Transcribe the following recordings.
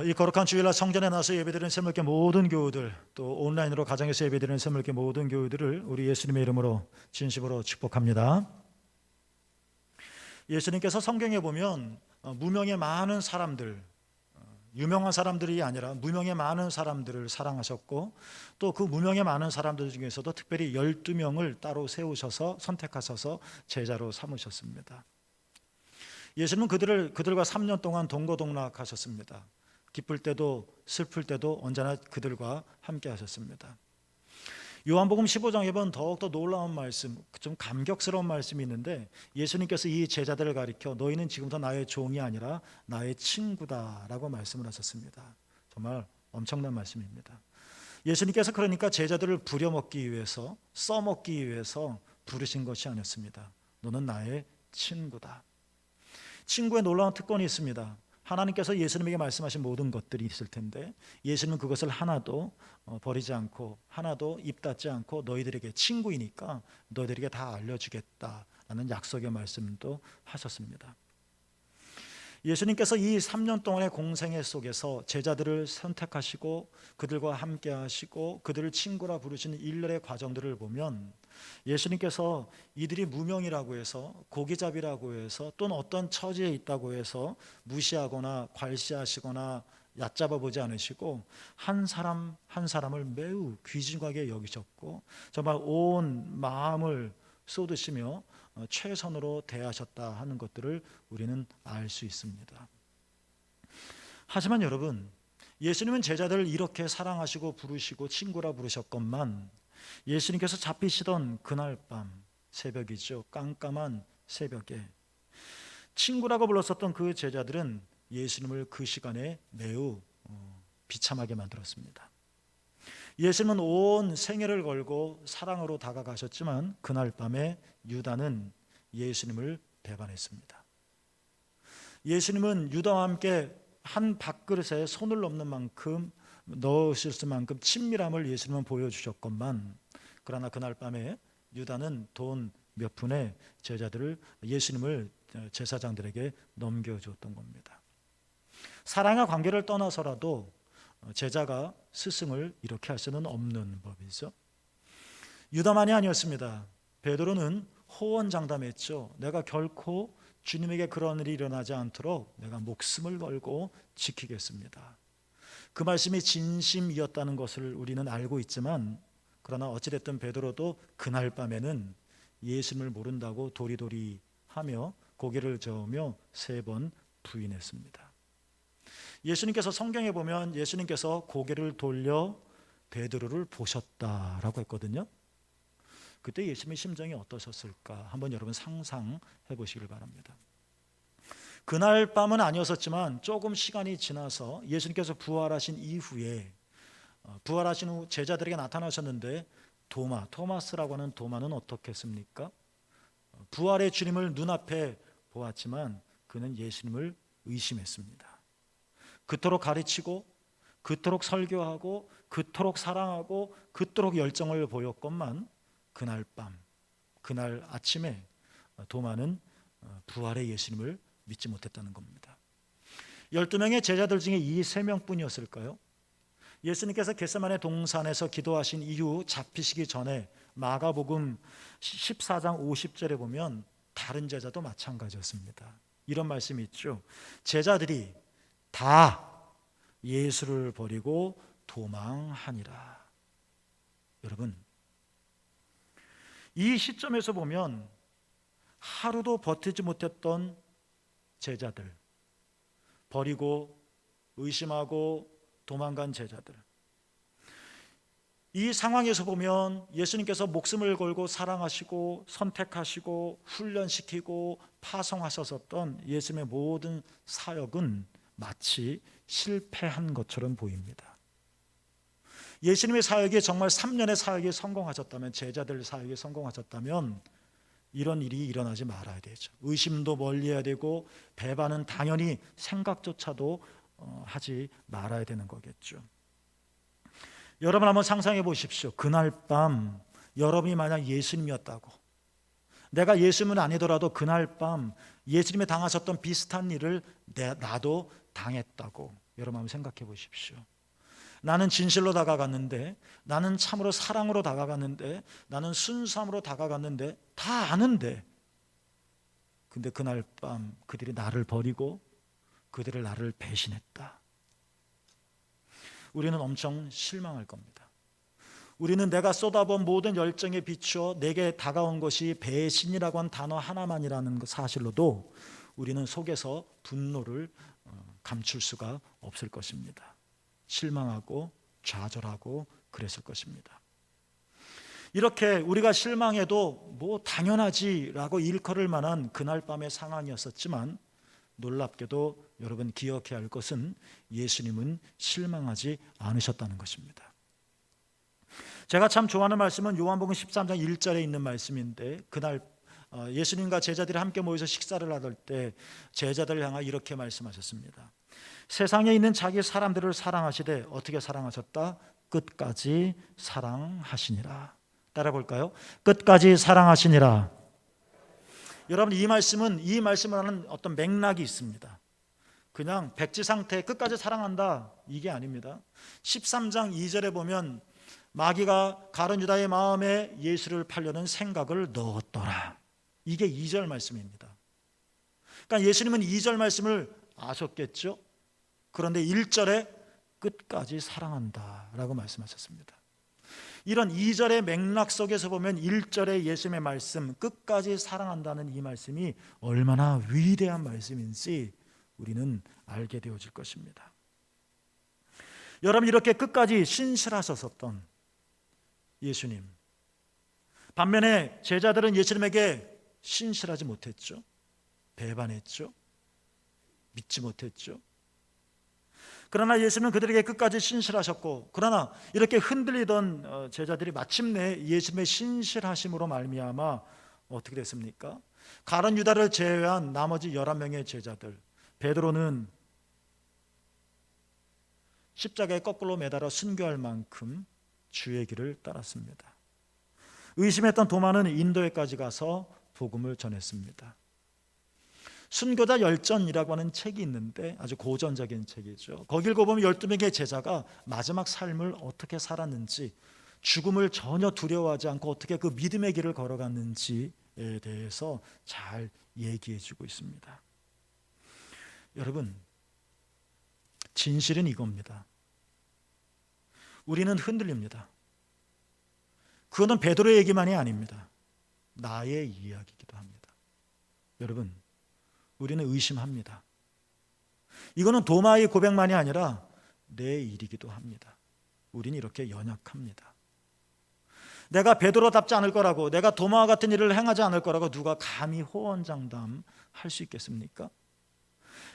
이 거룩한 주일날 성전에 나서 예배드리는 새물교 모든 교우들, 또 온라인으로 가정에서 예배드리는 새물교 모든 교우들을 우리 예수님의 이름으로 진심으로 축복합니다. 예수님께서 성경에 보면 무명의 많은 사람들, 유명한 사람들이 아니라 무명의 많은 사람들을 사랑하셨고, 또 그 무명의 많은 사람들 중에서도 특별히 12명을 따로 세우셔서 선택하셔서 제자로 삼으셨습니다. 예수님은 그들과 3년 동안 동거동락하셨습니다. 기쁠 때도 슬플 때도 언제나 그들과 함께 하셨습니다. 요한복음 15장에 보면 더욱더 놀라운 말씀, 좀 감격스러운 말씀이 있는데, 예수님께서 이 제자들을 가리켜 너희는 지금부터 나의 종이 아니라 나의 친구다라고 말씀을 하셨습니다. 정말 엄청난 말씀입니다. 예수님께서 그러니까 제자들을 부려먹기 위해서, 써먹기 위해서 부르신 것이 아니었습니다. 너는 나의 친구다. 친구의 놀라운 특권이 있습니다. 하나님께서 예수님에게 말씀하신 모든 것들이 있을 텐데, 예수님은 그것을 하나도 버리지 않고 하나도 입 닫지 않고 너희들에게 친구이니까 너희들에게 다 알려주겠다라는 약속의 말씀도 하셨습니다. 예수님께서 이 3년 동안의 공생애 속에서 제자들을 선택하시고 그들과 함께 하시고 그들을 친구라 부르시는 일련의 과정들을 보면, 예수님께서 이들이 무명이라고 해서, 고기잡이라고 해서, 또는 어떤 처지에 있다고 해서 무시하거나 괄시하시거나 얕잡아 보지 않으시고 한 사람 한 사람을 매우 귀중하게 여기셨고 정말 온 마음을 쏟으시며 최선으로 대하셨다 하는 것들을 우리는 알 수 있습니다. 하지만 여러분, 예수님은 제자들을 이렇게 사랑하시고 부르시고 친구라 부르셨건만, 예수님께서 잡히시던 그날 밤 새벽이죠. 깜깜한 새벽에 친구라고 불렀었던 그 제자들은 예수님을 그 시간에 매우 비참하게 만들었습니다. 예수님은 온 생애를 걸고 사랑으로 다가가셨지만 그날 밤에 유다는 예수님을 배반했습니다. 예수님은 유다와 함께 한 밥그릇에 손을 넣으실 만큼 친밀함을 예수님은 보여주셨건만, 그러나 그날 밤에 유다는 돈 몇 푼에 예수님을 제사장들에게 넘겨주었던 겁니다. 사랑과 관계를 떠나서라도 제자가 스승을 이렇게 할 수는 없는 법이죠. 유다만이 아니었습니다. 베드로는 호언장담했죠. 내가 결코 주님에게 그런 일이 일어나지 않도록 내가 목숨을 걸고 지키겠습니다. 그 말씀이 진심이었다는 것을 우리는 알고 있지만, 그러나 어찌됐든 베드로도 그날 밤에는 예수님을 모른다고 도리도리 하며 고개를 저으며 3번 부인했습니다. 예수님께서 성경에 보면 예수님께서 고개를 돌려 베드로를 보셨다라고 했거든요. 그때 예수님의 심정이 어떠셨을까 한번 여러분 상상해 보시길 바랍니다. 그날 밤은 아니었었지만 조금 시간이 지나서 예수님께서 부활하신 이후에, 부활하신 후 제자들에게 나타나셨는데, 토마스라고 하는 도마는 어떻게 했습니까? 부활의 주님을 눈앞에 보았지만 그는 예수님을 의심했습니다. 그토록 가르치고 그토록 설교하고 그토록 사랑하고 그토록 열정을 보였건만 그날 밤, 그날 아침에 도마는 부활의 예수님을 믿지 못했다는 겁니다. 12명의 제자들 중에 이 3명뿐이었을까요? 예수님께서 겟세마네 동산에서 기도하신 이후 잡히시기 전에 마가복음 14장 50절에 보면 다른 제자도 마찬가지였습니다. 이런 말씀이 있죠. 제자들이 다 예수를 버리고 도망하니라. 여러분, 이 시점에서 보면 하루도 버티지 못했던 제자들, 버리고 의심하고 도망간 제자들, 이 상황에서 보면 예수님께서 목숨을 걸고 사랑하시고 선택하시고 훈련시키고 파송하셨던 예수님의 모든 사역은 마치 실패한 것처럼 보입니다. 예수님의 사역이 정말 3년의 사역이 성공하셨다면, 제자들 사역이 성공하셨다면 이런 일이 일어나지 말아야 되죠. 의심도 멀리해야 되고 배반은 당연히 생각조차도 하지 말아야 되는 거겠죠. 여러분 한번 상상해 보십시오. 그날 밤 여러분이 만약 예수님이었다고, 내가 예수님은 아니더라도 그날 밤 예수님이 당하셨던 비슷한 일을 나도 당했다고, 여러분 한번 생각해 보십시오. 나는 진실로 다가갔는데, 나는 참으로 사랑으로 다가갔는데, 나는 순수함으로 다가갔는데, 다 아는데, 근데 그날 밤 그들이 나를 버리고 그들이 나를 배신했다. 우리는 엄청 실망할 겁니다. 우리는 내가 쏟아본 모든 열정에 비추어 내게 다가온 것이 배신이라고 한 단어 하나만이라는 사실로도 우리는 속에서 분노를 감출 수가 없을 것입니다. 실망하고 좌절하고 그랬을 것입니다. 이렇게 우리가 실망해도 뭐 당연하지라고 일컬을 만한 그날 밤의 상황이었었지만, 놀랍게도 여러분 기억해야 할 것은 예수님은 실망하지 않으셨다는 것입니다. 제가 참 좋아하는 말씀은 요한복음 13장 1절에 있는 말씀인데, 그날 예수님과 제자들이 함께 모여서 식사를 하던 때 제자들을 향하여 이렇게 말씀하셨습니다. 세상에 있는 자기 사람들을 사랑하시되 어떻게 사랑하셨다? 끝까지 사랑하시니라. 따라 볼까요? 끝까지 사랑하시니라. 여러분, 이 말씀을 하는 어떤 맥락이 있습니다. 그냥 백지 상태 끝까지 사랑한다 이게 아닙니다. 13장 2절에 보면 마귀가 가룟 유다의 마음에 예수를 팔려는 생각을 넣었더라. 이게 2절 말씀입니다. 그러니까 예수님은 2절 말씀을 아셨겠죠. 그런데 1절에 끝까지 사랑한다라고 말씀하셨습니다. 이런 2절의 맥락 속에서 보면 1절의 예수님의 말씀, 끝까지 사랑한다는 이 말씀이 얼마나 위대한 말씀인지 우리는 알게 되어질 것입니다. 여러분, 이렇게 끝까지 신실하셨던 예수님, 반면에 제자들은 예수님에게 신실하지 못했죠. 배반했죠. 믿지 못했죠. 그러나 예수님은 그들에게 끝까지 신실하셨고, 그러나 이렇게 흔들리던 제자들이 마침내 예수님의 신실하심으로 말미암아 어떻게 됐습니까? 가룟 유다를 제외한 나머지 11명의 제자들, 베드로는 십자가에 거꾸로 매달아 순교할 만큼 주의 길을 따랐습니다. 의심했던 도마는 인도에까지 가서 복음을 전했습니다. 순교자 열전이라고 하는 책이 있는데 아주 고전적인 책이죠. 거기 읽어보면 12명의 제자가 마지막 삶을 어떻게 살았는지, 죽음을 전혀 두려워하지 않고 어떻게 그 믿음의 길을 걸어갔는지에 대해서 잘 얘기해 주고 있습니다. 여러분, 진실은 이겁니다. 우리는 흔들립니다. 그거는 베드로의 얘기만이 아닙니다. 나의 이야기이기도 합니다. 여러분, 우리는 의심합니다. 이거는 도마의 고백만이 아니라 내 일이기도 합니다. 우리는 이렇게 연약합니다. 내가 베드로답지 않을 거라고, 내가 도마와 같은 일을 행하지 않을 거라고 누가 감히 호언장담할 수 있겠습니까?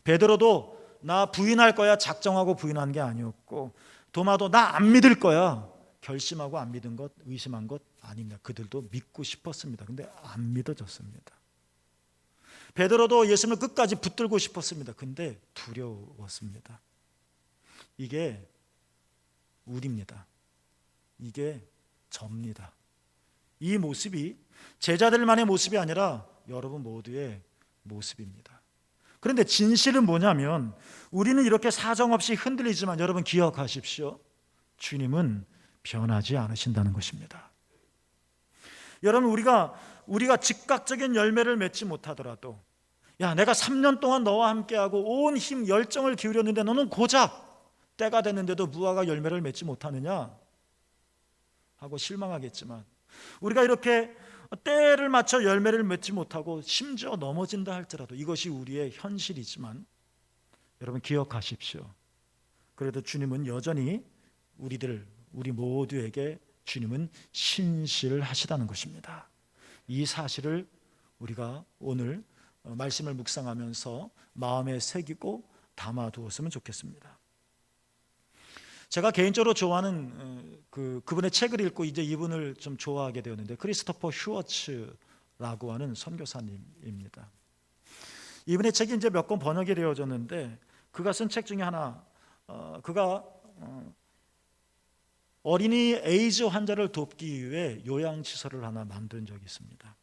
베드로도 나 부인할 거야 작정하고 부인한 게 아니었고, 도마도 나 안 믿을 거야 결심하고 안 믿은 것, 의심한 것 아닙니다. 그들도 믿고 싶었습니다. 근데 안 믿어졌습니다. 베드로도 예수님을 끝까지 붙들고 싶었습니다. 근데 두려웠습니다. 이게 우리입니다. 이게 접니다. 이 모습이 제자들만의 모습이 아니라 여러분 모두의 모습입니다. 그런데 진실은 뭐냐면, 우리는 이렇게 사정없이 흔들리지만 여러분 기억하십시오. 주님은 변하지 않으신다는 것입니다. 여러분, 우리가 즉각적인 열매를 맺지 못하더라도, 야, 내가 3년 동안 너와 함께하고 온 힘 열정을 기울였는데 너는 고작 때가 됐는데도 무화과 열매를 맺지 못하느냐 하고 실망하겠지만, 우리가 이렇게 때를 맞춰 열매를 맺지 못하고 심지어 넘어진다 할지라도 이것이 우리의 현실이지만 여러분 기억하십시오. 그래도 주님은 여전히 우리 모두에게 주님은 신실하시다는 것입니다. 이 사실을 우리가 오늘 말씀을 묵상하면서 마음에 새기고 담아두었으면 좋겠습니다. 제가 개인적으로 좋아하는 그분의 책을 읽고 이제 이분을 좀 좋아하게 되었는데, 크리스토퍼 휴어츠라고 하는 선교사님입니다. 이분의 책이 이제 몇 권 번역이 되어졌는데, 그가 쓴 책 중에 하나, 그가 어린이 에이즈 환자를 돕기 위해 요양시설을 하나 만든 적이 있습니다.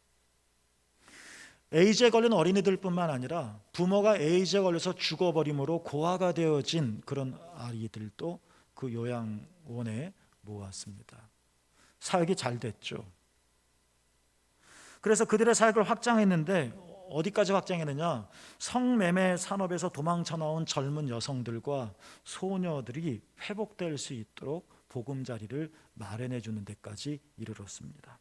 에이즈에 걸린 어린이들뿐만 아니라 부모가 에이즈에 걸려서 죽어버림으로 고아가 되어진 그런 아이들도 그 요양원에 모았습니다. 사역이 잘 됐죠. 그래서 그들의 사역을 확장했는데 어디까지 확장했느냐? 성매매 산업에서 도망쳐 나온 젊은 여성들과 소녀들이 회복될 수 있도록 보금자리를 마련해 주는 데까지 이르렀습니다.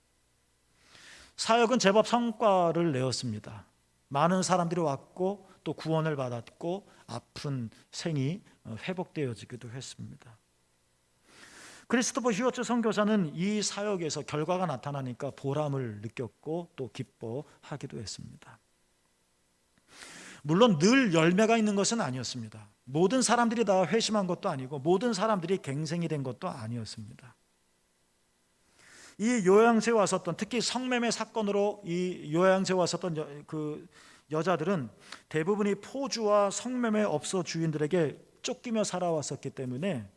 사역은 제법 성과를 내었습니다. 많은 사람들이 왔고 또 구원을 받았고 아픈 생이 회복되어지기도 했습니다. 크리스토퍼 휴어츠 선교사는 이 사역에서 결과가 나타나니까 보람을 느꼈고 또 기뻐하기도 했습니다. 물론 늘 열매가 있는 것은 아니었습니다. 모든 사람들이 다 회심한 것도 아니고 모든 사람들이 갱생이 된 것도 아니었습니다. 이 요양소에 왔었던, 특히 성매매 사건으로 이 요양소에 왔었던 그 여자들은 대부분이 포주와 성매매 업소 주인들에게 쫓기며 살아왔었기 때문에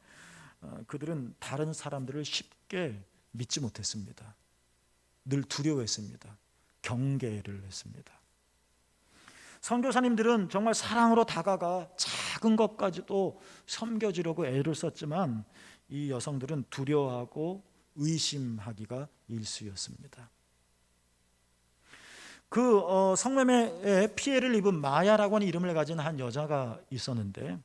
그들은 다른 사람들을 쉽게 믿지 못했습니다. 늘 두려워했습니다. 경계를 했습니다. 선교사님들은 정말 사랑으로 다가가 작은 것까지도 섬겨주려고 애를 썼지만 이 여성들은 두려워하고 의심하기가 일쑤였습니다. 그 성매매에 피해를 입은 마야라고 하는 이름을 가진 한 여자가 있었는데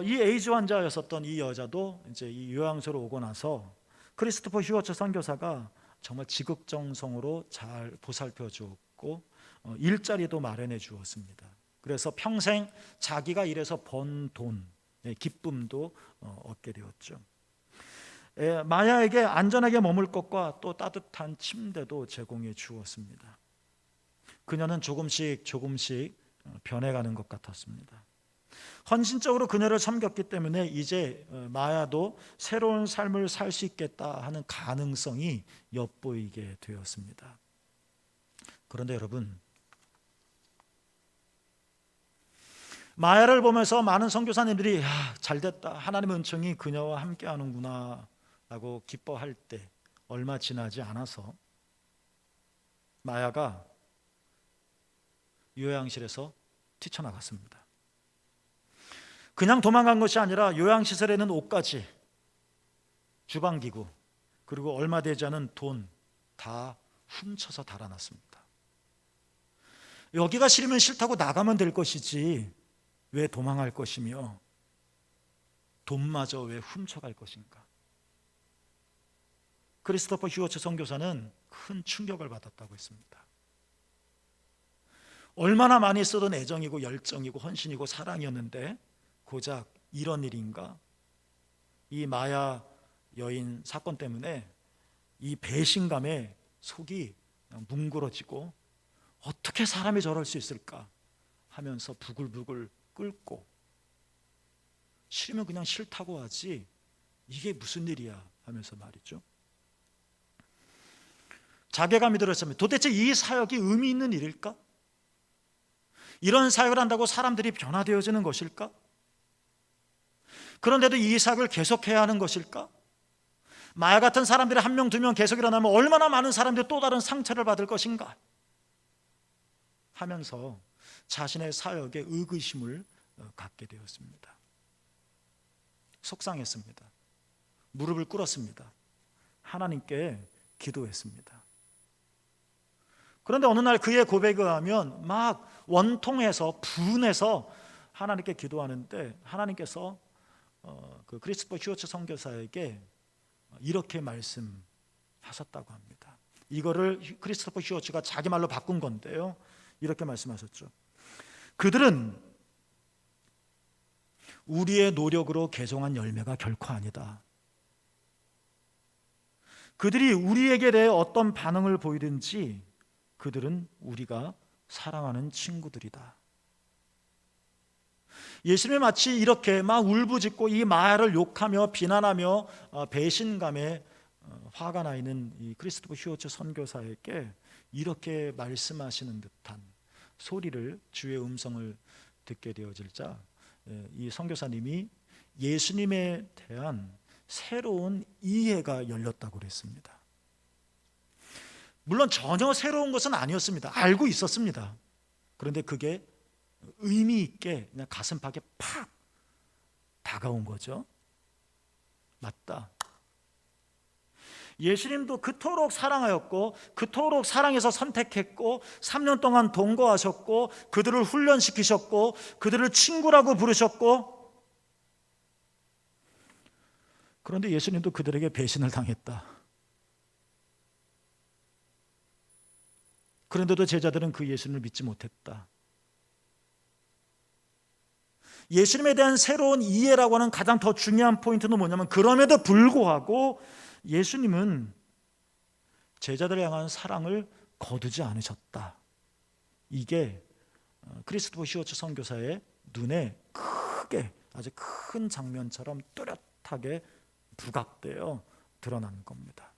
이 에이즈 환자였었던 이 여자도 이제 이 요양소로 오고 나서 크리스토퍼 휴어츠 선교사가 정말 지극정성으로 잘 보살펴 주었고 일자리도 마련해 주었습니다. 그래서 평생 자기가 일해서 번 돈, 기쁨도 얻게 되었죠. 마야에게 안전하게 머물 것과 또 따뜻한 침대도 제공해 주었습니다. 그녀는 조금씩 변해가는 것 같았습니다. 헌신적으로 그녀를 섬겼기 때문에 이제 마야도 새로운 삶을 살 수 있겠다 하는 가능성이 엿보이게 되었습니다. 그런데 여러분, 마야를 보면서 많은 선교사님들이 잘됐다, 하나님의 은총이 그녀와 함께하는구나 라고 기뻐할 때 얼마 지나지 않아서 마야가 요양실에서 뛰쳐나갔습니다. 그냥 도망간 것이 아니라 요양시설에는 옷까지, 주방기구, 그리고 얼마 되지 않은 돈 다 훔쳐서 달아났습니다. 여기가 싫으면 싫다고 나가면 될 것이지 왜 도망할 것이며 돈마저 왜 훔쳐갈 것인가? 크리스토퍼 휴어츠 선교사는 큰 충격을 받았다고 했습니다. 얼마나 많이 쓰던 애정이고 열정이고 헌신이고 사랑이었는데 고작 이런 일인가? 이 마야 여인 사건 때문에 이 배신감에 속이 뭉그러지고 어떻게 사람이 저럴 수 있을까 하면서 부글부글 끓고, 싫으면 그냥 싫다고 하지 이게 무슨 일이야 하면서 말이죠. 자괴감이 들었습니다. 도대체 이 사역이 의미 있는 일일까? 이런 사역을 한다고 사람들이 변화되어지는 것일까? 그런데도 이 사역을 계속해야 하는 것일까? 마야 같은 사람들이 한 명, 두 명 계속 일어나면 얼마나 많은 사람들이 또 다른 상처를 받을 것인가 하면서 자신의 사역에 의구심을 갖게 되었습니다. 속상했습니다. 무릎을 꿇었습니다. 하나님께 기도했습니다. 그런데 어느 날 그의 고백에 의하면 막 원통해서 분해서 하나님께 기도하는데 하나님께서 그 크리스토퍼 휴어츠 선교사에게 이렇게 말씀하셨다고 합니다. 이거를 크리스토퍼 휴어츠가 자기 말로 바꾼 건데요. 이렇게 말씀하셨죠. 그들은 우리의 노력으로 개종한 열매가 결코 아니다. 그들이 우리에게 대해 어떤 반응을 보이든지 그들은 우리가 사랑하는 친구들이다. 예수님이 마치 이렇게 막 울부짖고 이 마야를 욕하며 비난하며 배신감에 화가 나 있는 이 크리스토퍼 휴어츠 선교사에게 이렇게 말씀하시는 듯한 소리를, 주의 음성을 듣게 되어질자 이 선교사님이 예수님에 대한 새로운 이해가 열렸다고 그랬습니다. 물론 전혀 새로운 것은 아니었습니다. 알고 있었습니다. 그런데 그게 의미 있게 그냥 가슴팍에 팍 다가온 거죠. 맞다. 예수님도 그토록 사랑하였고 그토록 사랑해서 선택했고 3년 동안 동거하셨고 그들을 훈련시키셨고 그들을 친구라고 부르셨고, 그런데 예수님도 그들에게 배신을 당했다. 그런데도 제자들은 그 예수님을 믿지 못했다. 예수님에 대한 새로운 이해라고 하는 가장 더 중요한 포인트는 뭐냐면, 그럼에도 불구하고 예수님은 제자들을 향한 사랑을 거두지 않으셨다. 이게 크리스토퍼 시워츠 선교사의 눈에 크게, 아주 큰 장면처럼 뚜렷하게 부각되어 드러나는 겁니다.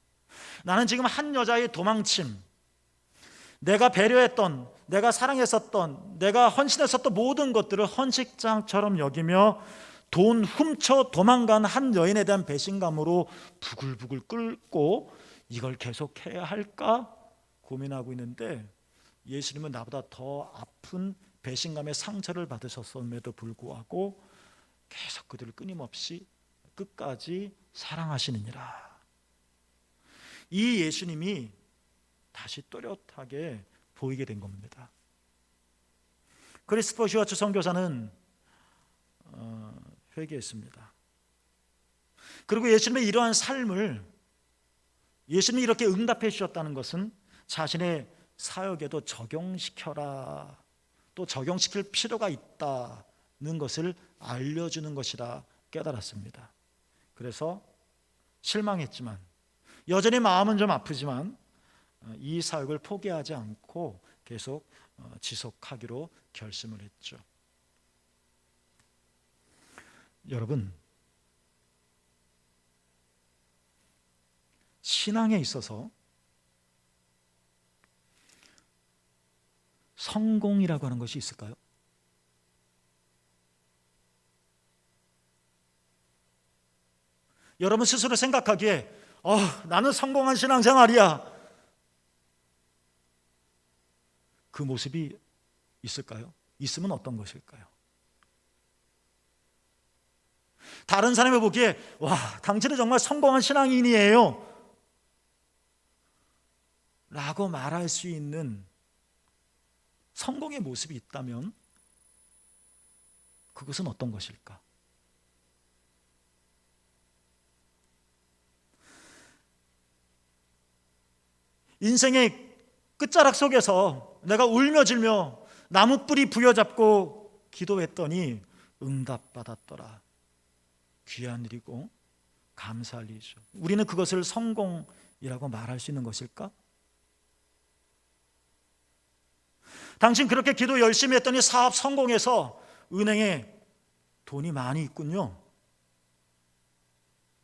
나는 지금 한 여자의 도망침, 내가 배려했던, 내가 사랑했었던, 내가 헌신했었던 모든 것들을 헌식장처럼 여기며 돈 훔쳐 도망간 한 여인에 대한 배신감으로 부글부글 끓고 이걸 계속해야 할까 고민하고 있는데, 예수님은 나보다 더 아픈 배신감의 상처를 받으셨음에도 불구하고 계속 그들을 끊임없이 끝까지 사랑하시느니라. 이 예수님이 다시 또렷하게 보이게 된 겁니다. 크리스토퍼 시워츠 선교사는 회개했습니다. 그리고 예수님의 이러한 삶을, 예수님이 이렇게 응답해 주셨다는 것은 자신의 사역에도 적용시켜라, 또 적용시킬 필요가 있다는 것을 알려주는 것이라 깨달았습니다. 그래서 실망했지만, 여전히 마음은 좀 아프지만 이 사역을 포기하지 않고 계속 지속하기로 결심을 했죠. 여러분, 신앙에 있어서 성공이라고 하는 것이 있을까요? 여러분 스스로 생각하기에 나는 성공한 신앙생활이야, 그 모습이 있을까요? 있으면 어떤 것일까요? 다른 사람이 보기에 와, 당신은 정말 성공한 신앙인이에요 라고 말할 수 있는 성공의 모습이 있다면 그것은 어떤 것일까? 인생의 끝자락 속에서 내가 울며질며 나무뿌리 부여잡고 기도했더니 응답받았더라. 귀한 일이고 감사할 일이죠. 우리는 그것을 성공이라고 말할 수 있는 것일까? 당신 그렇게 기도 열심히 했더니 사업 성공해서 은행에 돈이 많이 있군요.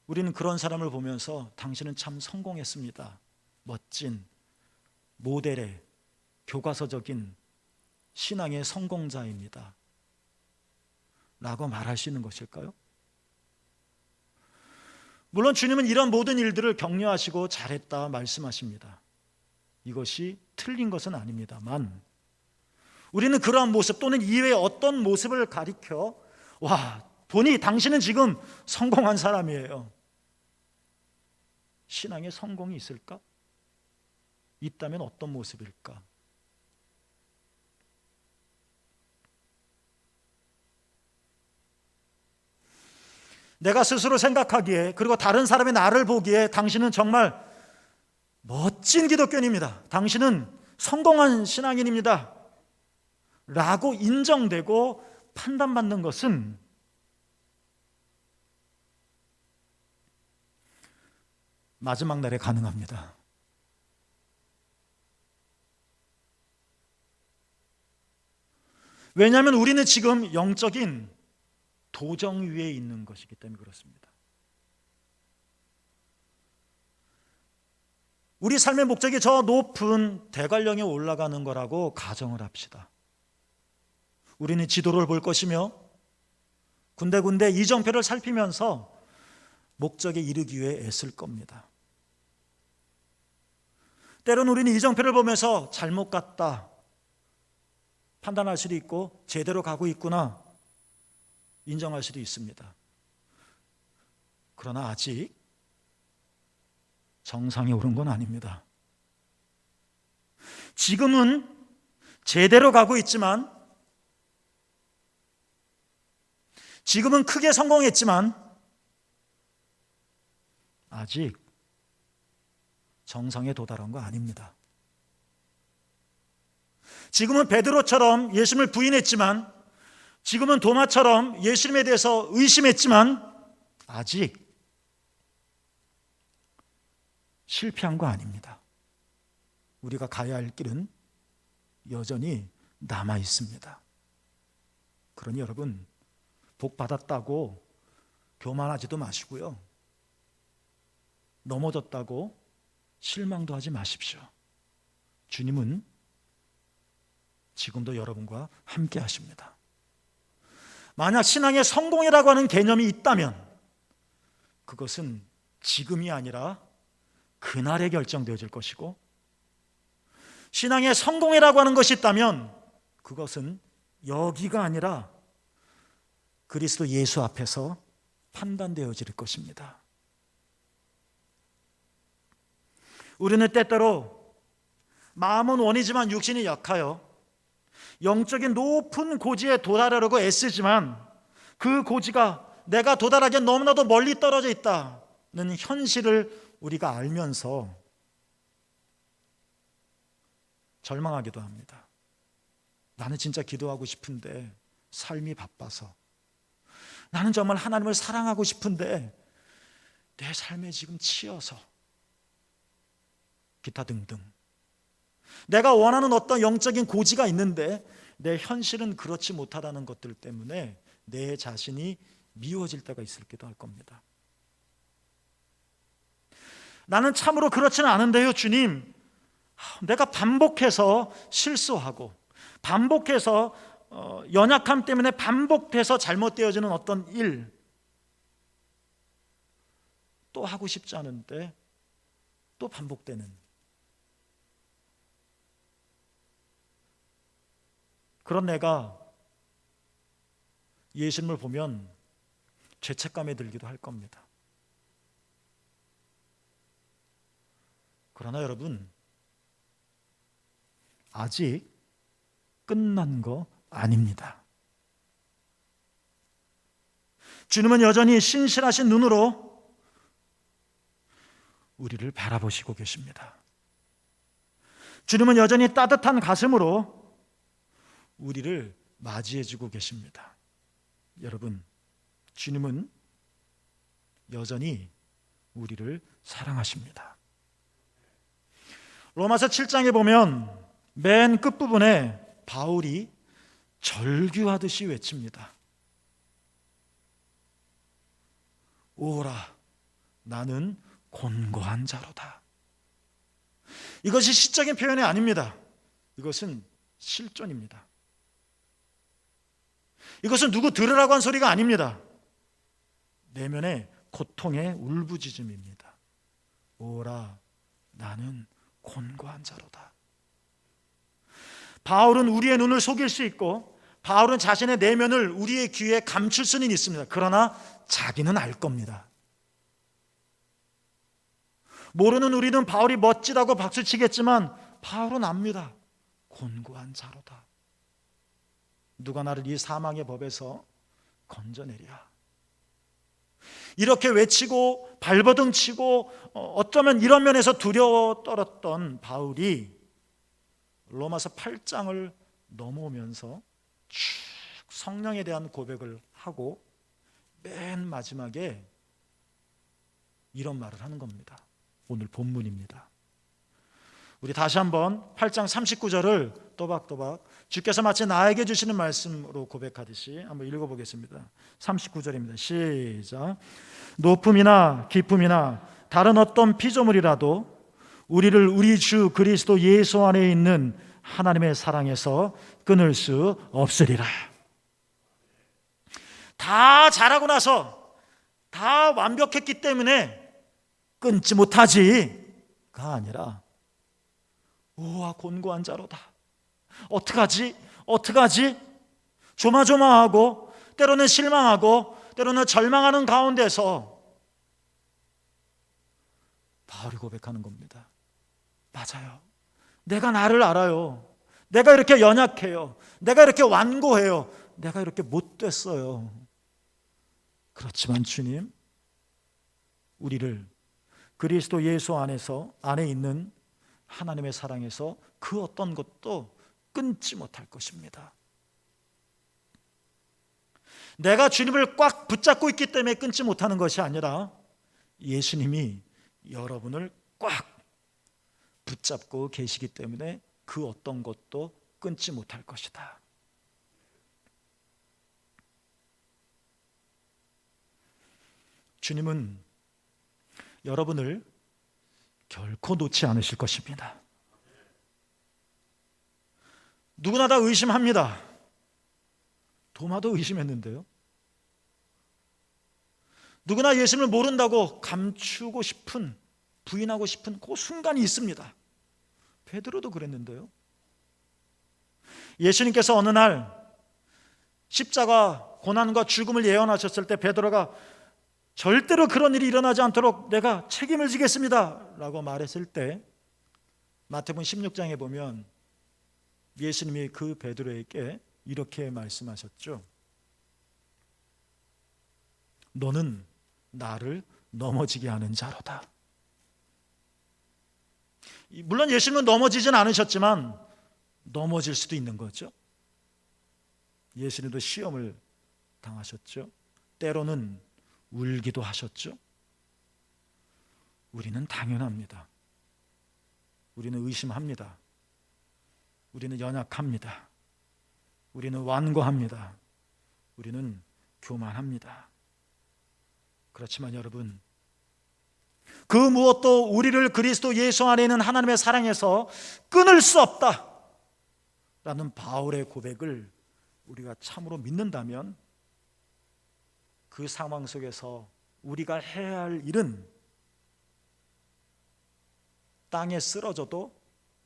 우리는 그런 사람을 보면서 당신은 참 성공했습니다, 멋진 모델의 교과서적인 신앙의 성공자입니다 라고 말할 수 있는 것일까요? 물론 주님은 이런 모든 일들을 격려하시고 잘했다 말씀하십니다. 이것이 틀린 것은 아닙니다만, 우리는 그러한 모습 또는 이외의 어떤 모습을 가리켜 와, 보니 당신은 지금 성공한 사람이에요, 신앙의 성공이 있을까? 있다면 어떤 모습일까? 내가 스스로 생각하기에, 그리고 다른 사람이 나를 보기에 당신은 정말 멋진 기독교인입니다, 당신은 성공한 신앙인입니다 라고 인정되고 판단받는 것은 마지막 날에 가능합니다. 왜냐하면 우리는 지금 영적인 도정 위에 있는 것이기 때문에 그렇습니다. 우리 삶의 목적이 저 높은 대관령에 올라가는 거라고 가정을 합시다. 우리는 지도를 볼 것이며 군데군데 이정표를 살피면서 목적에 이르기 위해 애쓸 겁니다. 때로는 우리는 이정표를 보면서 잘못 갔다 판단할 수도 있고 제대로 가고 있구나 인정할 수도 있습니다. 그러나 아직 정상에 오른 건 아닙니다. 지금은 제대로 가고 있지만, 지금은 크게 성공했지만 아직 정상에 도달한 거 아닙니다. 지금은 베드로처럼 예수님을 부인했지만, 지금은 도마처럼 예수님에 대해서 의심했지만 아직 실패한 거 아닙니다. 우리가 가야 할 길은 여전히 남아 있습니다. 그러니 여러분, 복 받았다고 교만하지도 마시고요, 넘어졌다고 실망도 하지 마십시오. 주님은 지금도 여러분과 함께 하십니다. 만약 신앙의 성공이라고 하는 개념이 있다면 그것은 지금이 아니라 그날에 결정되어질 것이고, 신앙의 성공이라고 하는 것이 있다면 그것은 여기가 아니라 그리스도 예수 앞에서 판단되어질 것입니다. 우리는 때때로 마음은 원이지만 육신이 약하여 영적인 높은 고지에 도달하려고 애쓰지만 그 고지가 내가 도달하기엔 너무나도 멀리 떨어져 있다는 현실을 우리가 알면서 절망하기도 합니다. 나는 진짜 기도하고 싶은데 삶이 바빠서, 나는 정말 하나님을 사랑하고 싶은데 내 삶에 지금 치여서, 기타 등등 내가 원하는 어떤 영적인 고지가 있는데 내 현실은 그렇지 못하다는 것들 때문에 내 자신이 미워질 때가 있을기도 할 겁니다. 나는 참으로 그렇지는 않은데요, 주님. 내가 반복해서 실수하고 반복해서 연약함 때문에 반복돼서 잘못되어지는 어떤 일, 또 하고 싶지 않은데 또 반복되는, 그런 내가 예수님을 보면 죄책감에 들기도 할 겁니다. 그러나 여러분, 아직 끝난 거 아닙니다. 주님은 여전히 신실하신 눈으로 우리를 바라보시고 계십니다. 주님은 여전히 따뜻한 가슴으로 우리를 맞이해주고 계십니다. 여러분, 주님은 여전히 우리를 사랑하십니다. 로마서 7장에 보면 맨 끝부분에 바울이 절규하듯이 외칩니다. 오라, 나는 곤고한 자로다. 이것이 시적인 표현이 아닙니다. 이것은 실존입니다. 이것은 누구 들으라고 한 소리가 아닙니다. 내면의 고통의 울부짖음입니다. 오라, 나는 곤고한 자로다. 바울은 우리의 눈을 속일 수 있고, 바울은 자신의 내면을 우리의 귀에 감출 수는 있습니다. 그러나 자기는 알 겁니다. 모르는 우리는 바울이 멋지다고 박수치겠지만 바울은 압니다. 곤고한 자로다. 누가 나를 이 사망의 법에서 건져내랴. 이렇게 외치고 발버둥 치고 어쩌면 이런 면에서 두려워 떨었던 바울이 로마서 8장을 넘어오면서 쭉 성령에 대한 고백을 하고 맨 마지막에 이런 말을 하는 겁니다. 오늘 본문입니다. 우리 다시 한번 8장 39절을 또박또박 주께서 마치 나에게 주시는 말씀으로 고백하듯이 한번 읽어보겠습니다. 39절입니다. 시작. 높음이나 깊음이나 다른 어떤 피조물이라도 우리를 우리 주 그리스도 예수 안에 있는 하나님의 사랑에서 끊을 수 없으리라. 다 잘하고 나서 다 완벽했기 때문에 끊지 못하지가 아니라 우와 곤고한 자로다. 어떡하지? 어떡하지? 조마조마하고 때로는 실망하고 때로는 절망하는 가운데서 바울이 고백하는 겁니다. 맞아요. 내가 나를 알아요. 내가 이렇게 연약해요. 내가 이렇게 완고해요. 내가 이렇게 못됐어요. 그렇지만 주님, 우리를 그리스도 예수 안에 있는 하나님의 사랑에서 그 어떤 것도 끊지 못할 것입니다. 내가 주님을 꽉 붙잡고 있기 때문에 끊지 못하는 것이 아니라 예수님이 여러분을 꽉 붙잡고 계시기 때문에 그 어떤 것도 끊지 못할 것이다. 주님은 여러분을 결코 놓지 않으실 것입니다. 누구나 다 의심합니다. 도마도 의심했는데요. 누구나 예수님을 모른다고 감추고 싶은, 부인하고 싶은 그 순간이 있습니다. 베드로도 그랬는데요. 예수님께서 어느 날 십자가 고난과 죽음을 예언하셨을 때 베드로가 절대로 그런 일이 일어나지 않도록 내가 책임을 지겠습니다 라고 말했을 때 마태복음 16장에 보면 예수님이 그 베드로에게 이렇게 말씀하셨죠. 너는 나를 넘어지게 하는 자로다. 물론 예수님은 넘어지진 않으셨지만 넘어질 수도 있는 거죠. 예수님도 시험을 당하셨죠. 때로는 울기도 하셨죠. 우리는 당연합니다. 우리는 의심합니다. 우리는 연약합니다. 우리는 완고합니다. 우리는 교만합니다. 그렇지만 여러분, 그 무엇도 우리를 그리스도 예수 안에 있는 하나님의 사랑에서 끊을 수 없다 라는 바울의 고백을 우리가 참으로 믿는다면 그 상황 속에서 우리가 해야 할 일은 땅에 쓰러져도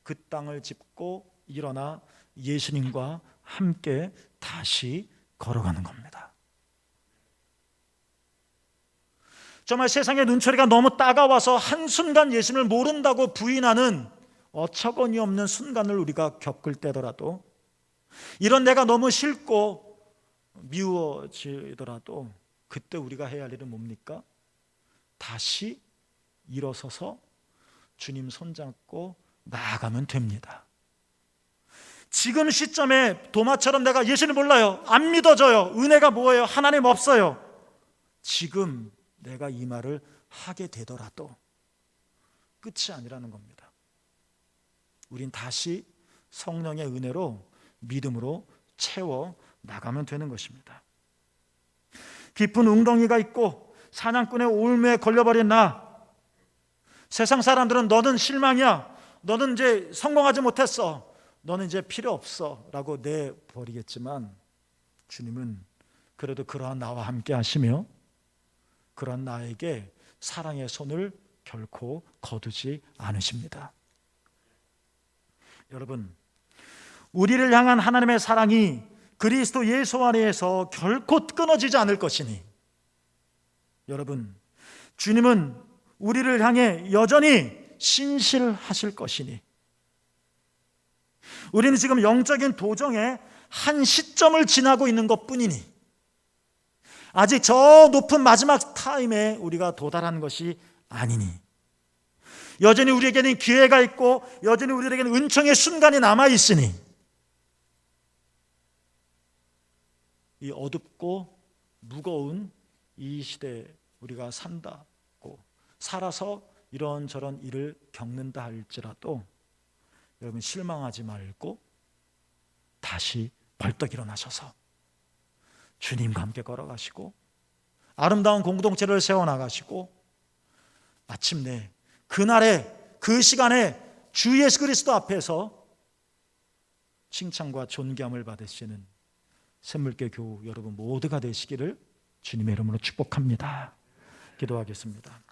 그 땅을 짚고 일어나 예수님과 함께 다시 걸어가는 겁니다. 정말 세상의 눈초리가 너무 따가워서 한순간 예수님을 모른다고 부인하는 어처구니 없는 순간을 우리가 겪을 때더라도, 이런 내가 너무 싫고 미워지더라도 그때 우리가 해야 할 일은 뭡니까? 다시 일어서서 주님 손잡고 나아가면 됩니다. 지금 시점에 도마처럼 내가 예수님 몰라요, 안 믿어져요, 은혜가 뭐예요, 하나님 없어요, 지금 내가 이 말을 하게 되더라도 끝이 아니라는 겁니다. 우린 다시 성령의 은혜로 믿음으로 채워 나가면 되는 것입니다. 깊은 웅덩이가 있고 사냥꾼의 올무에 걸려버린 나, 세상 사람들은 너는 실망이야, 너는 이제 성공하지 못했어, 너는 이제 필요 없어 라고 내버리겠지만 주님은 그래도 그러한 나와 함께 하시며 그러한 나에게 사랑의 손을 결코 거두지 않으십니다. 여러분, 우리를 향한 하나님의 사랑이 그리스도 예수 안에서 결코 끊어지지 않을 것이니, 여러분, 주님은 우리를 향해 여전히 신실하실 것이니, 우리는 지금 영적인 도정의 한 시점을 지나고 있는 것뿐이니, 아직 저 높은 마지막 타임에 우리가 도달한 것이 아니니, 여전히 우리에게는 기회가 있고 여전히 우리에게는 은총의 순간이 남아있으니, 이 어둡고 무거운 이 시대에 우리가 살아서 이런저런 일을 겪는다 할지라도 여러분 실망하지 말고 다시 벌떡 일어나셔서 주님과 함께 걸어가시고 아름다운 공동체를 세워나가시고 마침내 그날에 그 시간에 주 예수 그리스도 앞에서 칭찬과 존귀함을 받으시는 샘물교 교우 여러분 모두가 되시기를 주님의 이름으로 축복합니다. 기도하겠습니다.